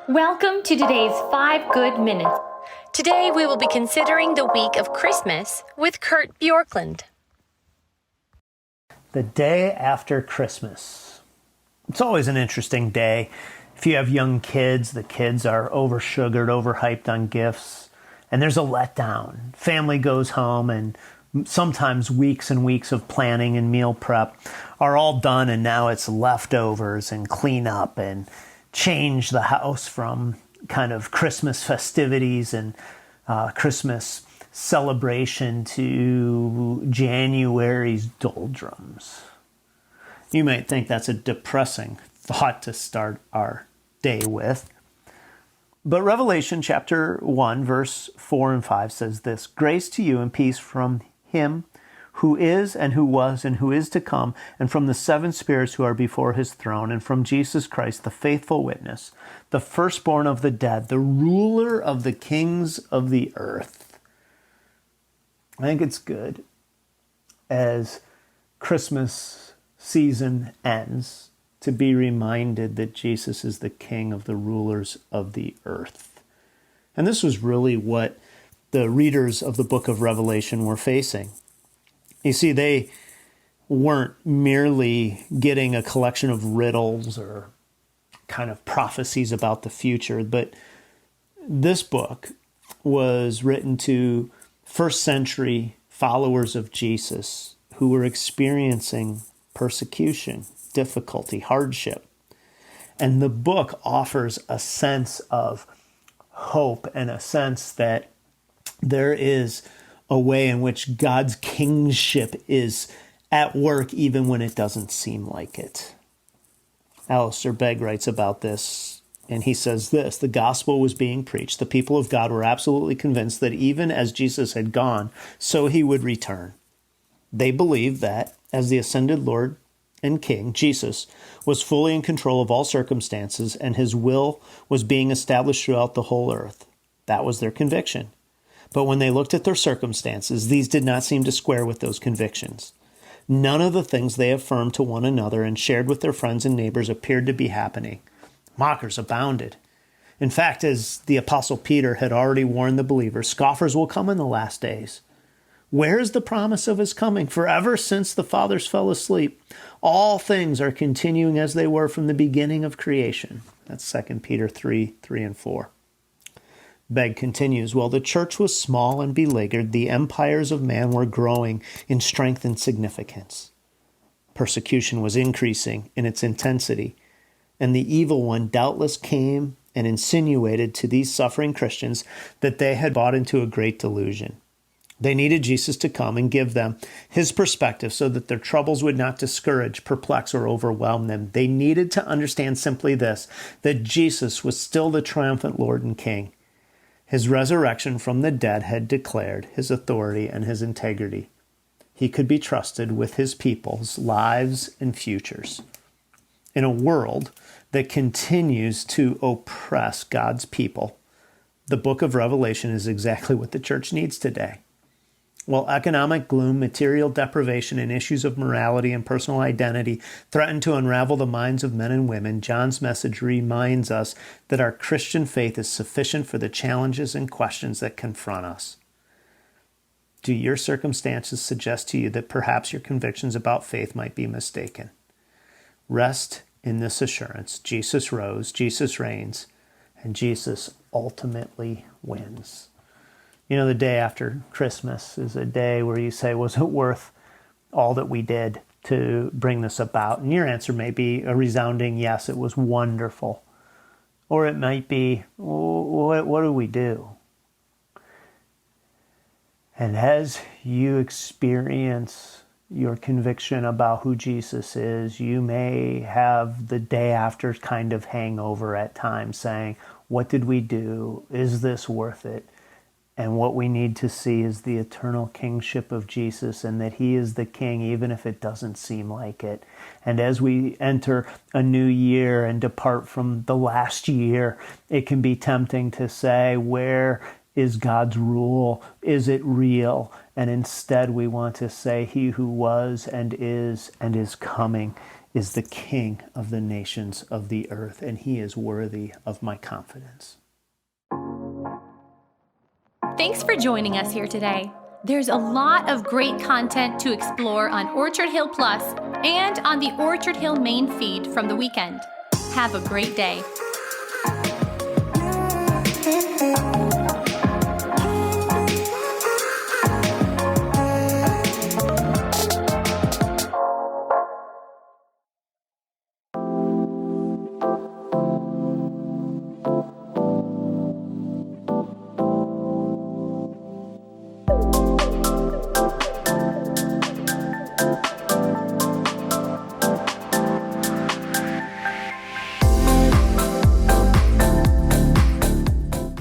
Welcome to today's 5 Good Minutes. Today we will be considering the week of Christmas with Kurt Bjorklund. The day after Christmas. It's always an interesting day. If you have young kids, the kids are oversugared, overhyped on gifts, and there's a letdown. Family goes home, and sometimes weeks and weeks of planning and meal prep are all done, and now it's leftovers and cleanup and change the house from kind of Christmas festivities and Christmas celebration to January's doldrums. You might think that's a depressing thought to start our day with. But Revelation chapter 1, verse 4 and 5 says this: "Grace to you and peace from him who is and who was and who is to come, and from the seven spirits who are before his throne, and from Jesus Christ, the faithful witness, the firstborn of the dead, the ruler of the kings of the earth." I think it's good as Christmas season ends to be reminded that Jesus is the king of the rulers of the earth. And this was really what the readers of the book of Revelation were facing. You see, they weren't merely getting a collection of riddles or kind of prophecies about the future, but this book was written to first century followers of Jesus who were experiencing persecution, difficulty, hardship. And the book offers a sense of hope and a sense that there is a way in which God's kingship is at work even when it doesn't seem like it. Alistair Begg writes about this, and he says this: "The gospel was being preached. The people of God were absolutely convinced that even as Jesus had gone, so he would return. They believed that, as the ascended Lord and King, Jesus was fully in control of all circumstances, and his will was being established throughout the whole earth. That was their conviction. But when they looked at their circumstances, these did not seem to square with those convictions. None of the things they affirmed to one another and shared with their friends and neighbors appeared to be happening. Mockers abounded. In fact, as the Apostle Peter had already warned the believers, scoffers will come in the last days. Where is the promise of his coming? For ever since the fathers fell asleep, all things are continuing as they were from the beginning of creation." That's 2 Peter 3 and 4. Begg continues, "While the church was small and beleaguered, the empires of man were growing in strength and significance. Persecution was increasing in its intensity, and the evil one doubtless came and insinuated to these suffering Christians that they had bought into a great delusion. They needed Jesus to come and give them his perspective so that their troubles would not discourage, perplex, or overwhelm them. They needed to understand simply this, that Jesus was still the triumphant Lord and King. His resurrection from the dead had declared his authority and his integrity. He could be trusted with his people's lives and futures. In a world that continues to oppress God's people, the book of Revelation is exactly what the church needs today. While economic gloom, material deprivation, and issues of morality and personal identity threaten to unravel the minds of men and women, John's message reminds us that our Christian faith is sufficient for the challenges and questions that confront us. Do your circumstances suggest to you that perhaps your convictions about faith might be mistaken? Rest in this assurance: Jesus rose, Jesus reigns, and Jesus ultimately wins. You know, the day after Christmas is a day where you say, was it worth all that we did to bring this about? And your answer may be a resounding yes, it was wonderful. Or it might be, what do we do? And as you experience your conviction about who Jesus is, you may have the day after kind of hangover at times, saying, what did we do? Is this worth it? And what we need to see is the eternal kingship of Jesus, and that he is the king even if it doesn't seem like it. And as we enter a new year and depart from the last year, it can be tempting to say, where is God's rule? Is it real? And instead we want to say, he who was and is coming is the King of the nations of the earth, and he is worthy of my confidence. Thanks for joining us here today. There's a lot of great content to explore on Orchard Hill Plus and on the Orchard Hill main feed from the weekend. Have a great day.